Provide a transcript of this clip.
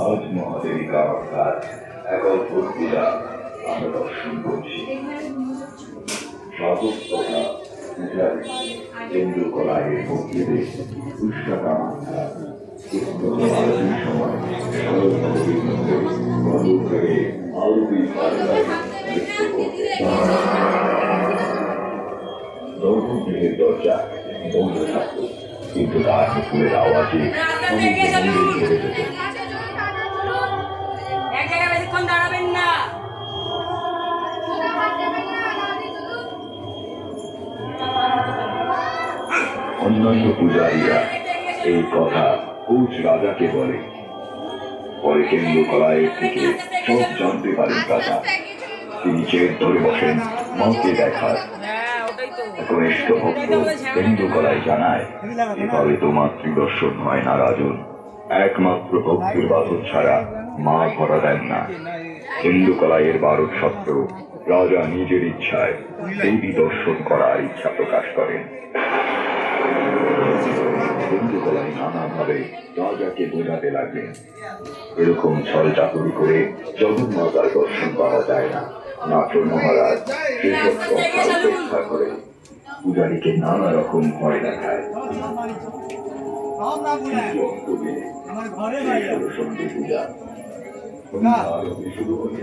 আজ মহাদেবী কামাখ্যার এক অদ্ভুত পূজা আমরা দর্শন করছি। সাধক তথা পূজারী কেন্দ্রকলায়ের মন্দিরে উষ্ণা কামাখ্যা আরতির সময় সরল নদীর মধ্যে গদর করে আরতি গর্ভগৃহের দরজা বন্ধ থাকত, কিন্তু তার ফুলের আওয়াজে অন্যান্য পূজারীরা এই কথা কোচ রাজাকে বলে। পরে কেন্দ্রকলায়ের থেকে সব জানতে পারেন রাজা। তিনি চেয়ে ধরে বসেন মাকে দেখার। কনিষ্ঠ ভক্ত কেন্দ্রকলায় জানায়, এভাবে তো মাতৃদর্শন হয় না রাজন। একমাত্র ভক্তির বাঁধন ছাড়া মা ভরা দেন না। কেন্দ্রকলায়ের বারক সত্ত্বেও রাজা নিজের ইচ্ছায় দেবী দর্শন করার ইচ্ছা প্রকাশ করেন। কেন্দ্রকলায় নানাভাবে রাজাকে বোঝাতে লাগলেন, এরকম ছল চাতুরি করে জগন্মাতার দর্শন পাওয়া যায় না। নাট্য মহারাজ সেসব কথা উপেক্ষা করে পূজারীকে নানা রকম ভয় দেখায়। সন্ধি পূজা আরতি শুরু হলে